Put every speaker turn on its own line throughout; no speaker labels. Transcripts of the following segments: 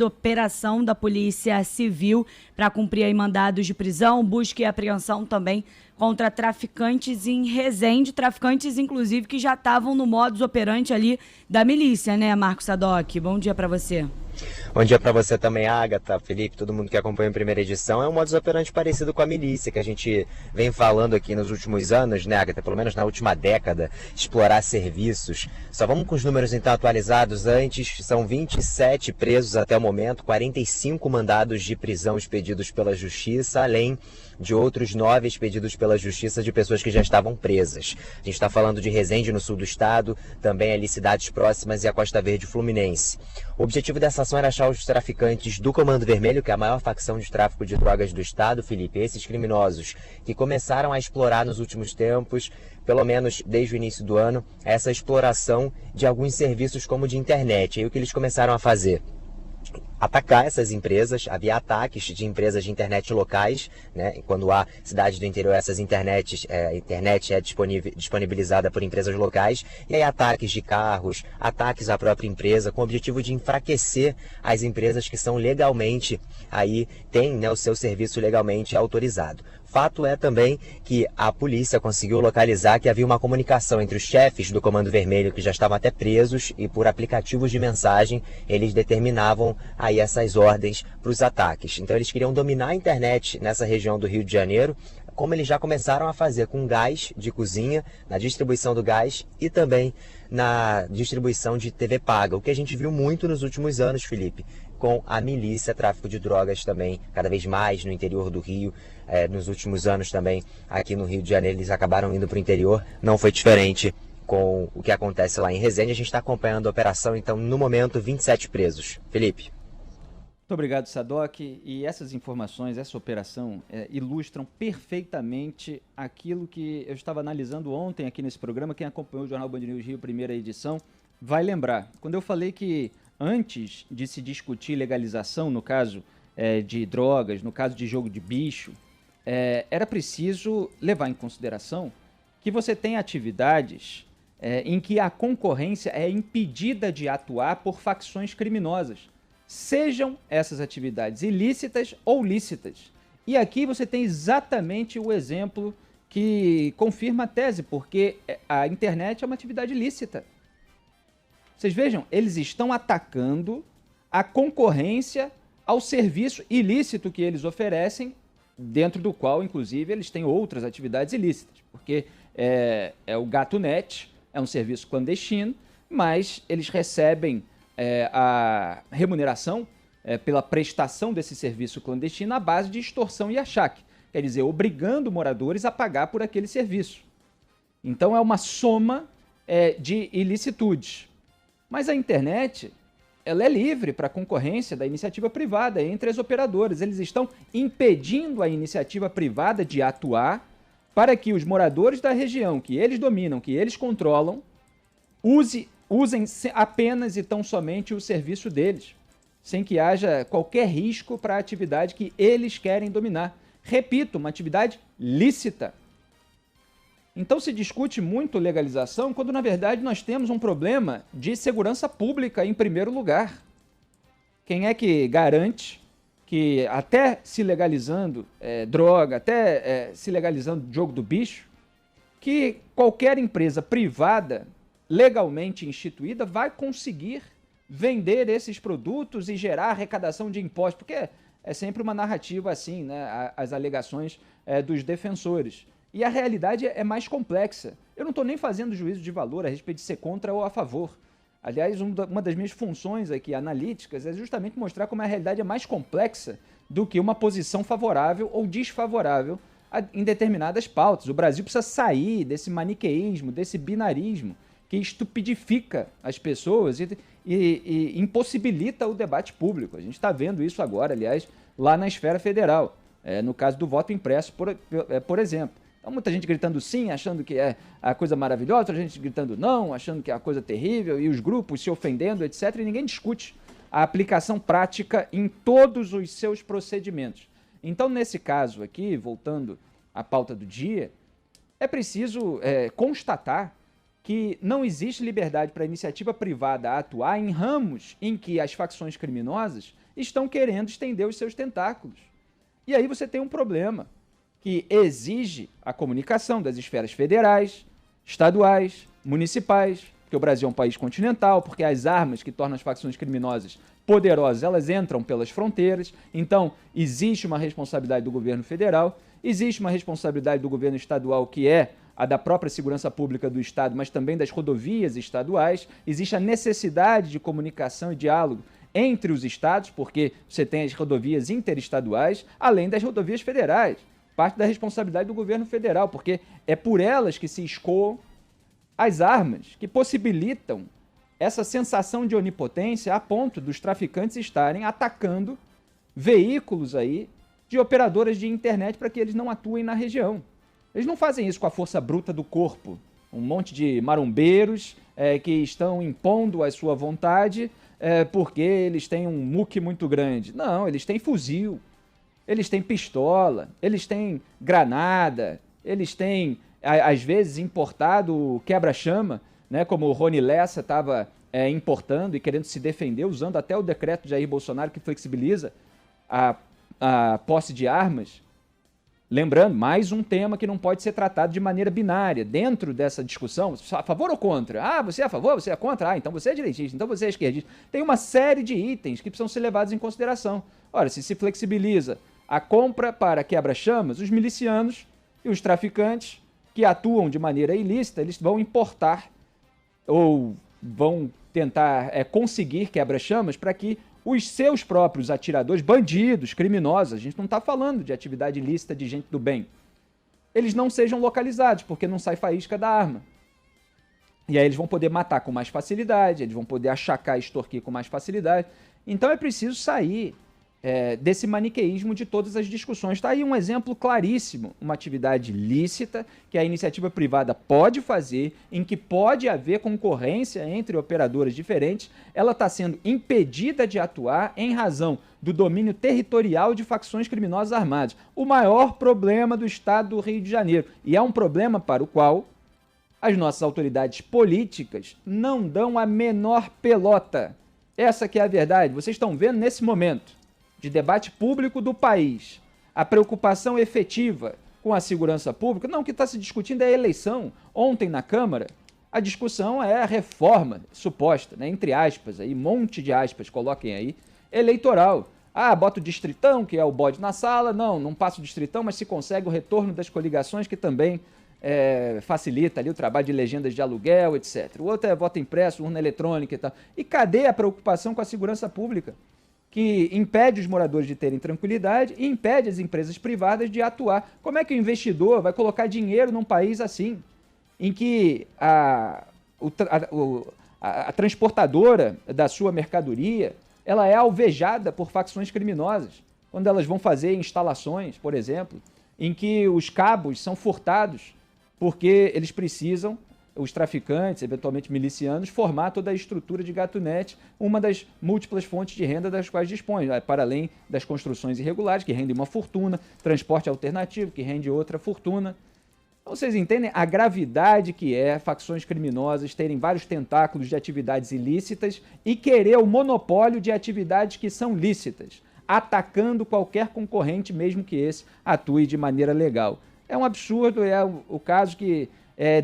operação da Polícia Civil para cumprir aí mandados de prisão, busca e apreensão também contra traficantes em Resende, traficantes inclusive que já estavam no modus operandi ali da milícia, né, Marcos Sadoc? Bom dia para você.
Bom dia para você também, Agatha, Felipe, todo mundo que acompanha a primeira edição. É um modus operandi parecido com a milícia, que a gente vem falando aqui nos últimos anos, né, Agatha? Pelo menos na última década, explorar serviços. Só vamos com os números então atualizados antes. São 27 presos até o momento, 45 mandados de prisão expedidos pela Justiça, além de outros 9 expedidos pela Justiça de pessoas que já estavam presas. A gente está falando de Resende, no sul do estado, também ali cidades próximas e a Costa Verde Fluminense. O objetivo dessa ação era achar os traficantes do Comando Vermelho, que é a maior facção de tráfico de drogas do estado, Felipe. Esses criminosos que começaram a explorar nos últimos tempos, pelo menos desde o início do ano, essa exploração de alguns serviços como de internet. E aí o que eles começaram a fazer? Atacar essas empresas. Havia ataques de empresas de internet locais, né? Quando há cidades do interior, essas internet é disponibilizada por empresas locais, e aí ataques de carros, ataques à própria empresa, com o objetivo de enfraquecer as empresas que são legalmente, aí têm, né, o seu serviço legalmente autorizado. Fato é também que a polícia conseguiu localizar que havia uma comunicação entre os chefes do Comando Vermelho, que já estavam até presos, e por aplicativos de mensagem eles determinavam aí essas ordens para os ataques. Então eles queriam dominar a internet nessa região do Rio de Janeiro, como eles já começaram a fazer com gás de cozinha, na distribuição do gás e também na distribuição de TV paga, o que a gente viu muito nos últimos anos, Felipe, com a milícia, tráfico de drogas também, cada vez mais no interior do Rio. Nos últimos anos também, aqui no Rio de Janeiro, eles acabaram indo para o interior. Não foi diferente com o que acontece lá em Resende. A gente está acompanhando a operação, então, no momento, 27 presos. Felipe.
Muito obrigado, Sadoc. E essas informações, essa operação, ilustram perfeitamente aquilo que eu estava analisando ontem aqui nesse programa. Quem acompanhou o Jornal Band News Rio, primeira edição, vai lembrar. Quando eu falei que antes de se discutir legalização, no caso de drogas, no caso de jogo de bicho, era preciso levar em consideração que você tem atividades em que a concorrência é impedida de atuar por facções criminosas, sejam essas atividades ilícitas ou lícitas. E aqui você tem exatamente o exemplo que confirma a tese, porque a internet é uma atividade lícita. Vocês vejam, eles estão atacando a concorrência ao serviço ilícito que eles oferecem, dentro do qual, inclusive, eles têm outras atividades ilícitas, porque o GatoNet, é um serviço clandestino, mas eles recebem a remuneração pela prestação desse serviço clandestino à base de extorsão e achaque, quer dizer, obrigando moradores a pagar por aquele serviço. Então é uma soma de ilicitudes. Mas a internet, ela é livre para a concorrência da iniciativa privada entre as operadoras. Eles estão impedindo a iniciativa privada de atuar para que os moradores da região que eles dominam, que eles controlam, usem apenas e tão somente o serviço deles, sem que haja qualquer risco para a atividade que eles querem dominar. Repito, uma atividade lícita. Então se discute muito legalização quando, na verdade, nós temos um problema de segurança pública em primeiro lugar. Quem é que garante que, até se legalizando droga, até se legalizando jogo do bicho, que qualquer empresa privada legalmente instituída vai conseguir vender esses produtos e gerar arrecadação de impostos? Porque é sempre uma narrativa assim, né? As alegações dos defensores. E a realidade é mais complexa. Eu não estou nem fazendo juízo de valor a respeito de ser contra ou a favor. Aliás, uma das minhas funções aqui analíticas é justamente mostrar como a realidade é mais complexa do que uma posição favorável ou desfavorável em determinadas pautas. O Brasil precisa sair desse maniqueísmo, desse binarismo que estupidifica as pessoas e impossibilita o debate público. A gente está vendo isso agora, aliás, lá na esfera federal, no caso do voto impresso, por exemplo. Então, muita gente gritando sim, achando que é a coisa maravilhosa, outra gente gritando não, achando que é a coisa terrível, e os grupos se ofendendo, etc. E ninguém discute a aplicação prática em todos os seus procedimentos. Então, nesse caso aqui, voltando à pauta do dia, é preciso constatar que não existe liberdade para a iniciativa privada atuar em ramos em que as facções criminosas estão querendo estender os seus tentáculos. E aí você tem um problema que exige a comunicação das esferas federais, estaduais, municipais, porque o Brasil é um país continental, porque as armas que tornam as facções criminosas poderosas, elas entram pelas fronteiras, então existe uma responsabilidade do governo federal, existe uma responsabilidade do governo estadual, que é a da própria segurança pública do Estado, mas também das rodovias estaduais, existe a necessidade de comunicação e diálogo entre os estados, porque você tem as rodovias interestaduais, além das rodovias federais. Parte da responsabilidade do governo federal, porque é por elas que se escoam as armas que possibilitam essa sensação de onipotência a ponto dos traficantes estarem atacando veículos aí de operadoras de internet para que eles não atuem na região. Eles não fazem isso com a força bruta do corpo, um monte de marombeiros que estão impondo a sua vontade porque eles têm um muque muito grande. Não, eles têm fuzil, eles têm pistola, eles têm granada, eles têm, às vezes, importado quebra-chama, né, como o Rony Lessa estava importando e querendo se defender, usando até o decreto de Jair Bolsonaro que flexibiliza a posse de armas. Lembrando, mais um tema que não pode ser tratado de maneira binária. Dentro dessa discussão, a favor ou contra? Ah, você é a favor, você é contra? Ah, então você é direitista, então você é esquerdista. Tem uma série de itens que precisam ser levados em consideração. Ora, se flexibiliza a compra para quebra-chamas, os milicianos e os traficantes que atuam de maneira ilícita, eles vão importar ou vão tentar conseguir quebra-chamas para que os seus próprios atiradores, bandidos, criminosos, a gente não está falando de atividade ilícita de gente do bem, eles não sejam localizados, porque não sai faísca da arma. E aí eles vão poder matar com mais facilidade, eles vão poder achacar e extorquir com mais facilidade. Então é preciso sair desse maniqueísmo de todas as discussões. Está aí um exemplo claríssimo, uma atividade lícita que a iniciativa privada pode fazer, em que pode haver concorrência entre operadoras diferentes, ela está sendo impedida de atuar em razão do domínio territorial de facções criminosas armadas. O maior problema do estado do Rio de Janeiro, e é um problema para o qual as nossas autoridades políticas não dão a menor pelota. Essa que é a verdade. Vocês estão vendo nesse momento de debate público do país, a preocupação efetiva com a segurança pública. Não, o que está se discutindo é a eleição. Ontem na Câmara, a discussão é a reforma suposta, né, entre aspas, aí, monte de aspas, coloquem aí, eleitoral. Ah, bota o distritão, que é o bode na sala. Não passa o distritão, mas se consegue o retorno das coligações, que também facilita ali o trabalho de legendas de aluguel, etc. O outro é voto impresso, urna eletrônica e tal. E cadê a preocupação com a segurança pública, que impede os moradores de terem tranquilidade e impede as empresas privadas de atuar? Como é que o investidor vai colocar dinheiro num país assim, em que a transportadora da sua mercadoria, ela é alvejada por facções criminosas, quando elas vão fazer instalações, por exemplo, em que os cabos são furtados porque eles precisam, os traficantes, eventualmente milicianos, formar toda a estrutura de gatunete, uma das múltiplas fontes de renda das quais dispõe, para além das construções irregulares, que rendem uma fortuna, transporte alternativo, que rende outra fortuna. Então, vocês entendem a gravidade que é facções criminosas terem vários tentáculos de atividades ilícitas e querer o monopólio de atividades que são lícitas, atacando qualquer concorrente, mesmo que esse atue de maneira legal. É um absurdo, é o caso que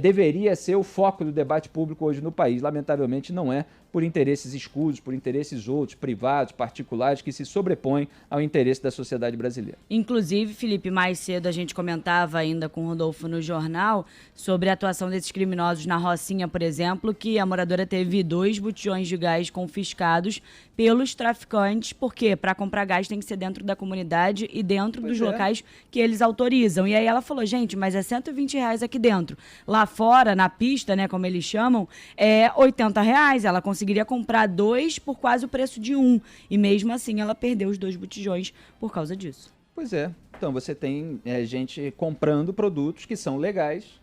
deveria ser o foco do debate público hoje no país. Lamentavelmente não é, por interesses escusos, por interesses outros, privados, particulares, que se sobrepõem ao interesse da sociedade brasileira.
Inclusive, Felipe, mais cedo a gente comentava ainda com o Rodolfo no jornal sobre a atuação desses criminosos na Rocinha, por exemplo, que a moradora teve 2 botijões de gás confiscados pelos traficantes, porque para comprar gás tem que ser dentro da comunidade e dentro dos locais que eles autorizam. E aí ela falou, gente, mas é R$120 aqui dentro. Lá fora, na pista, né, como eles chamam, é R$80. Ela conseguiria comprar 2 por quase o preço de 1. E mesmo assim ela perdeu os 2 botijões por causa disso.
Pois é. Então você tem gente comprando produtos que são legais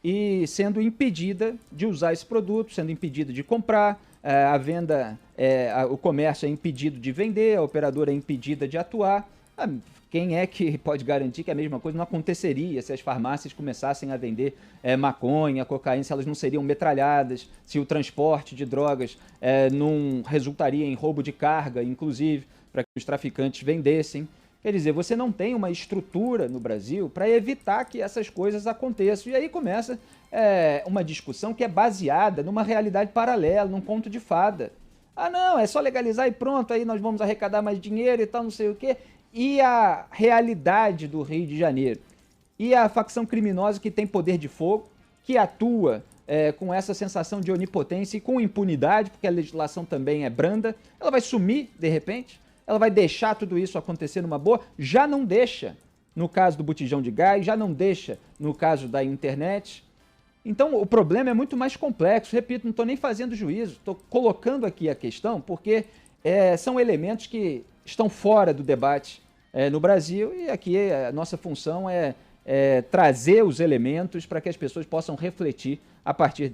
e sendo impedida de usar esse produto, sendo impedida de comprar, a venda, o comércio é impedido de vender, a operadora é impedida de atuar. Quem é que pode garantir que a mesma coisa não aconteceria se as farmácias começassem a vender maconha, cocaína, se elas não seriam metralhadas, se o transporte de drogas não resultaria em roubo de carga, inclusive, para que os traficantes vendessem. Quer dizer, você não tem uma estrutura no Brasil para evitar que essas coisas aconteçam. E aí começa uma discussão que é baseada numa realidade paralela, num conto de fada. Ah, não, é só legalizar e pronto, aí nós vamos arrecadar mais dinheiro e tal, não sei o quê. E a realidade do Rio de Janeiro? E a facção criminosa que tem poder de fogo, que atua com essa sensação de onipotência e com impunidade, porque a legislação também é branda, ela vai sumir de repente? Ela vai deixar tudo isso acontecer numa boa? Já não deixa no caso do botijão de gás, já não deixa no caso da internet. Então o problema é muito mais complexo. Repito, não estou nem fazendo juízo, estou colocando aqui a questão porque são elementos que estão fora do debate no Brasil e aqui a nossa função é trazer os elementos para que as pessoas possam refletir a partir deles.